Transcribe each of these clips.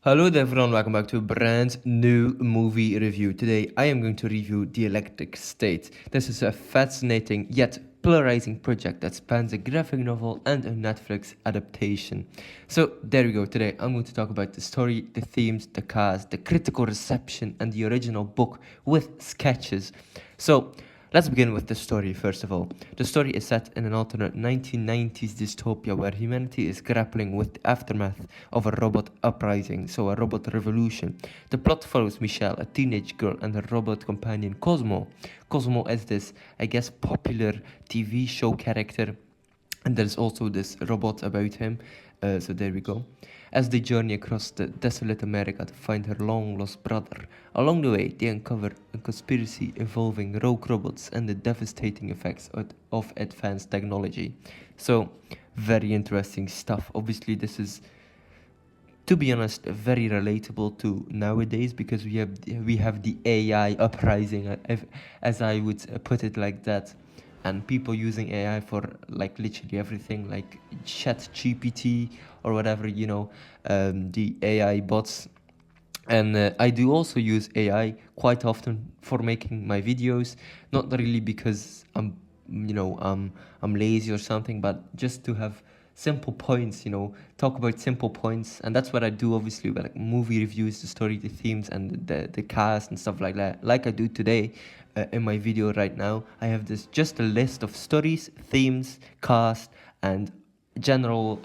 Hello there everyone, welcome back to a brand new movie review. Today I am going to review The Electric State. This is a fascinating yet polarizing project that spans a graphic novel and a Netflix adaptation. So there we go. Today I'm going to talk about the story, the themes, the cast, the critical reception and the original book with sketches. So let's begin with the story first of all. The story is set in an alternate 1990s dystopia where humanity is grappling with the aftermath of a robot uprising, so a robot revolution. The plot follows Michelle, a teenage girl, and her robot companion Cosmo. Cosmo is this, I guess, popular TV show character, and there's also this robot about him. So there we go. As they journey across the desolate America to find her long lost brother, along the way they uncover a conspiracy involving rogue robots and the devastating effects of advanced technology. So, very interesting stuff. Obviously, this is, to be honest, very relatable to nowadays because we have the AI uprising, as I would put it like that, and people using AI for like literally everything, like Chat GPT or whatever, the AI bots. And I do also use AI quite often for making my videos, not really because I'm lazy or something, but just to have simple points, talk about simple points. And that's what I do, obviously, with like movie reviews, the story, the themes, and the cast and stuff like that, like I do today. In my video right now, I have this just a list of stories, themes, cast, and general,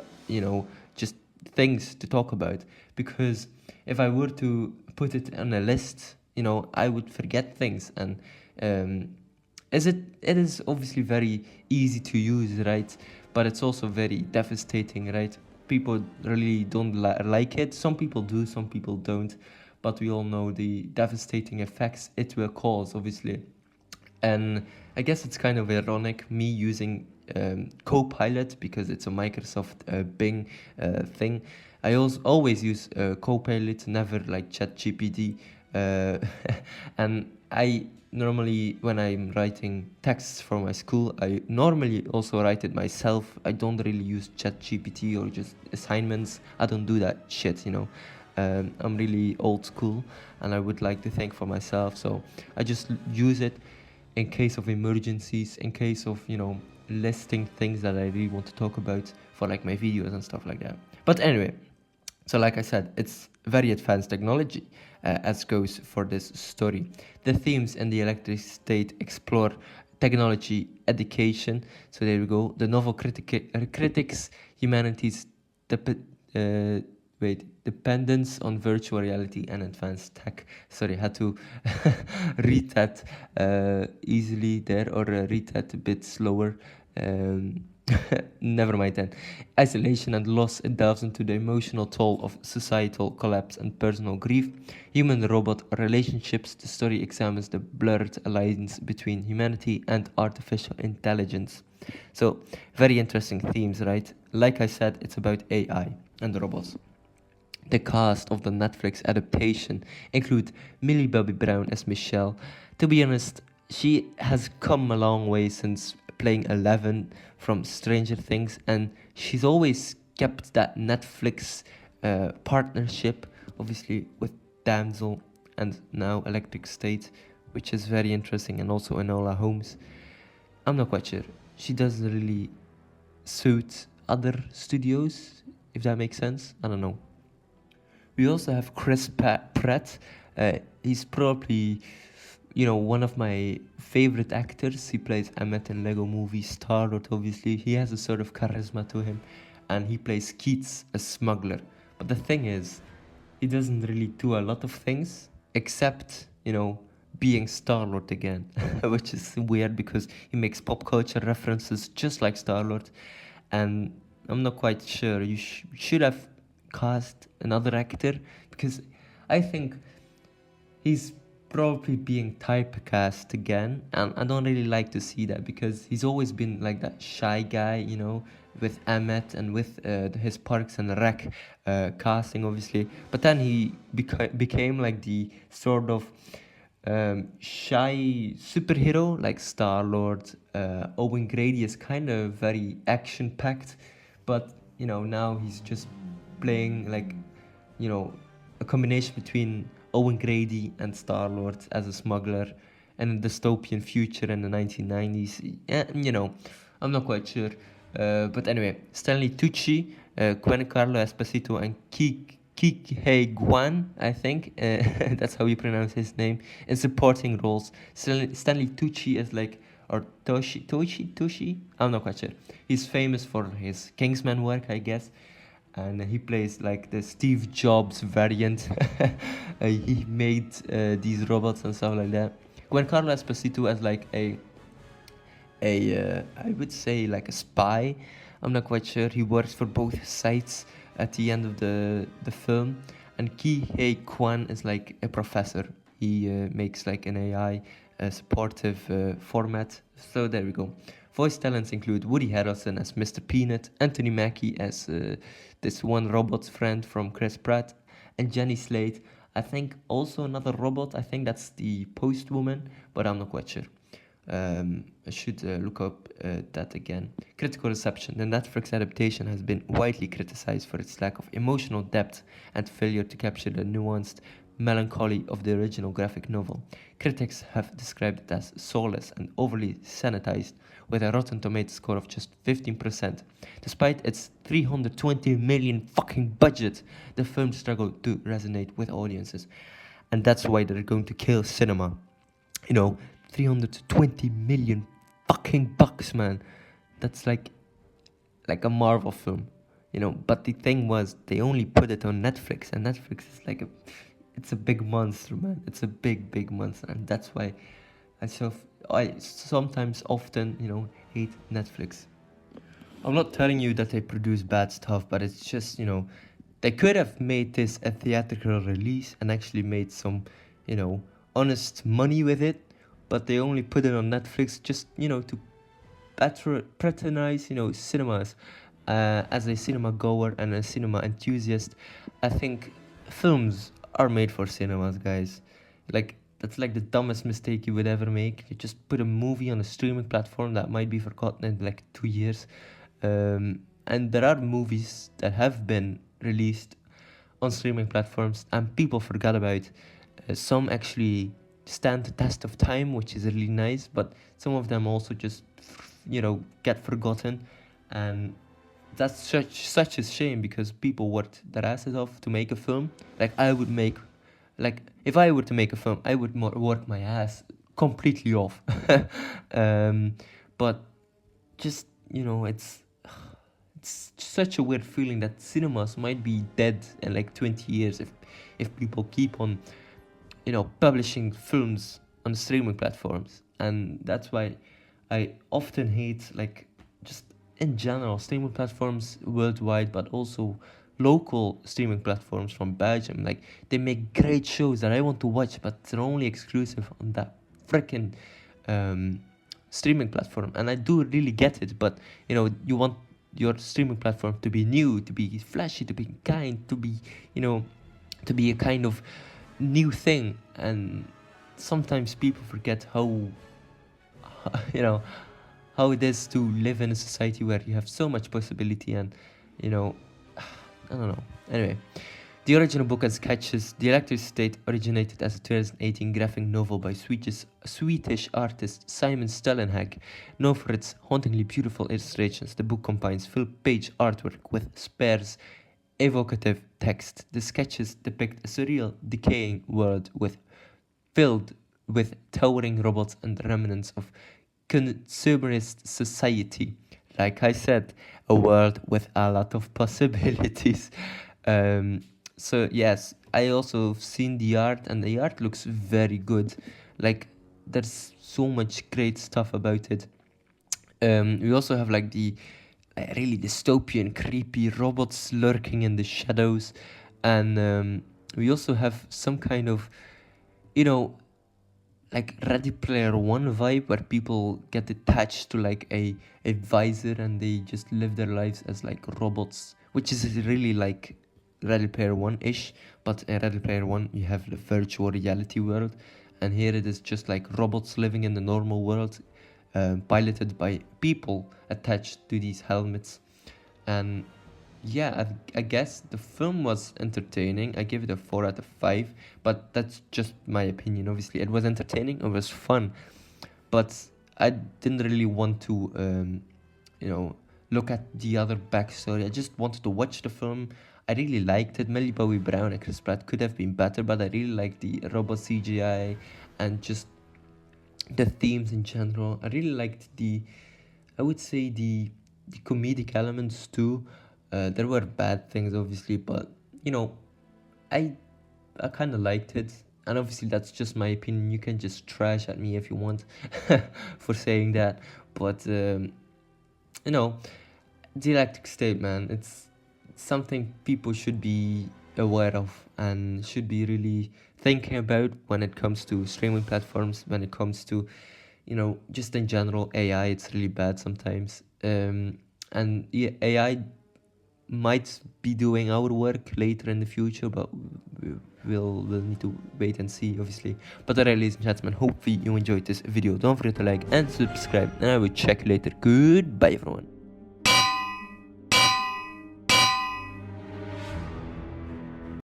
just things to talk about. Because if I were to put it on a list, I would forget things. And um, it is obviously very easy to use, right? But it's also very devastating, right? People really don't like it. Some people do, some people don't. But we all know the devastating effects it will cause, obviously. And I guess it's kind of ironic me using Copilot because it's a Microsoft Bing thing. I also always use Copilot, never like ChatGPT. Uh, and I normally, when I'm writing texts for my school, I normally also write it myself. I don't really use ChatGPT or just assignments. I don't do that shit. I'm really old school and I would like to think for myself. So I just use it in case of emergencies, in case of, listing things that I really want to talk about for like my videos and stuff like that. But anyway, so like I said, it's very advanced technology as goes for this story. The themes in the electric state explore technology, education. So there we go. The novel critics humanity's dep- uh, dependence on virtual reality and advanced tech. Sorry, I had to read that easily there, or read that a bit slower. Um, Never mind then. Isolation and loss, it delves into the emotional toll of societal collapse and personal grief. Human robot relationships, the story examines the blurred alliance between humanity and artificial intelligence. So, very interesting themes, right? Like I said, it's about AI and robots. The cast of the Netflix adaptation include Millie Bobby Brown as Michelle. To be honest, she has come a long way since playing Eleven from Stranger Things, and she's always kept that Netflix partnership, obviously with Damsel and now Electric State, which is very interesting, and also Enola Holmes. I'm not quite sure. She doesn't really suit other studios, if that makes sense. I don't know. We also have Chris Pratt. He's probably, one of my favorite actors. He plays Emmett in Lego Movie Star Lord. Obviously, he has a sort of charisma to him, and he plays Keats, a smuggler. But the thing is, he doesn't really do a lot of things except, being Star Lord again, which is weird because he makes pop culture references just like Star Lord, and I'm not quite sure. You should have cast another actor because I think he's probably being typecast again, and I don't really like to see that because he's always been like that shy guy, with Emmett and with his Parks and Rec casting, obviously. But then he became like the sort of shy superhero, like Star Lord. Owen Grady is kind of very action packed, but now he's just playing like, you know a combination between Owen Grady and Star-Lord as a smuggler and a dystopian future in the 1990s. Yeah, I'm not quite sure. But anyway, Stanley Tucci, Giancarlo Esposito, and Kike Guan, I think, that's how you pronounce his name, in supporting roles. Stanley Tucci is like, or Toshi? I'm not quite sure. He's famous for his Kingsman work, I guess, and he plays like the Steve Jobs variant. He made these robots and stuff like that. Giancarlo Esposito as like a I would say like a spy. I'm not quite sure. He works for both sides at the end of the film. And Ki Hei Kwan is like a professor. He makes like an AI supportive format. So there we go. Voice talents include Woody Harrelson as Mr. Peanut, Anthony Mackie as this one robot's friend from Chris Pratt, and Jenny Slate. I think also another robot. I think that's the Post Woman, but I'm not quite sure. I should look up that again. Critical reception. The Netflix adaptation has been widely criticized for its lack of emotional depth and failure to capture the nuanced melancholy of the original graphic novel. Critics have described it as soulless and overly sanitized, with a Rotten Tomatoes score of just 15%. Despite its 320 million fucking budget, the film struggled to resonate with audiences. And that's why they're going to kill cinema. 320 million fucking bucks, man. That's like a Marvel film, But the thing was, they only put it on Netflix, and Netflix is like it's a big monster, man. It's a big monster, and that's why I sometimes often hate Netflix. I'm not telling you that they produce bad stuff, but it's just they could have made this a theatrical release and actually made some honest money with it, but they only put it on Netflix just to patronize cinemas. As a cinema goer and a cinema enthusiast, I think films are made for cinemas, guys. Like, that's like the dumbest mistake you would ever make. You just put a movie on a streaming platform that might be forgotten in like 2 years. And there are movies that have been released on streaming platforms and people forgot about. Some actually stand the test of time, which is really nice, but some of them also just get forgotten, and that's such a shame, because people worked their asses off to make a film. Like if I were to make a film, I would work my ass completely off. But just it's such a weird feeling that cinemas might be dead in like 20 years if people keep on publishing films on streaming platforms. And that's why I often hate, like, just in general, streaming platforms worldwide, but also local streaming platforms from Belgium. Like, they make great shows that I want to watch, but they're only exclusive on that freaking streaming platform. And I do really get it, but you want your streaming platform to be new, to be flashy, to be kind, to be to be a kind of new thing. And sometimes people forget how how it is to live in a society where you have so much possibility. And I don't know. Anyway, the original book and sketches, The Electric State, originated as a 2018 graphic novel by Swedish artist Simon Stellenhag. Known for its hauntingly beautiful illustrations, the book combines full-page artwork with sparse, evocative text. The sketches depict a surreal, decaying world filled with towering robots and remnants of consumerist society. Like I said, a world with a lot of possibilities. So yes, I also seen the art, and the art looks very good. Like, there's so much great stuff about it. We also have like the really dystopian, creepy robots lurking in the shadows, and we also have some kind of, like Ready Player One vibe, where people get attached to like a visor and they just live their lives as like robots, which is really like Ready Player One ish. But in Ready Player One, you have the virtual reality world, and here it is just like robots living in the normal world, piloted by people attached to these helmets. And Yeah, I guess the film was entertaining. I give it a 4 out of 5, but that's just my opinion. Obviously, it was entertaining, it was fun, but I didn't really want to, you know, look at the other backstory. I just wanted to watch the film. I really liked it. Millie Bobby Brown and Chris Pratt could have been better, but I really liked the robot CGI and just the themes in general. I really liked I would say the comedic elements too. There were bad things, obviously, but you know, I I kind of liked it. And obviously, that's just my opinion. You can just trash at me if you want for saying that. But you know, Dialectic State, man, it's something people should be aware of and should be really thinking about when it comes to streaming platforms, when it comes to, you know, just in general, AI. It's really bad sometimes. And yeah, AI might be doing our work later in the future, but we'll need to wait and see, obviously. But alright, ladies and gentlemen, hopefully you enjoyed this video. Don't forget to like and subscribe, and I will check you later. Goodbye, everyone.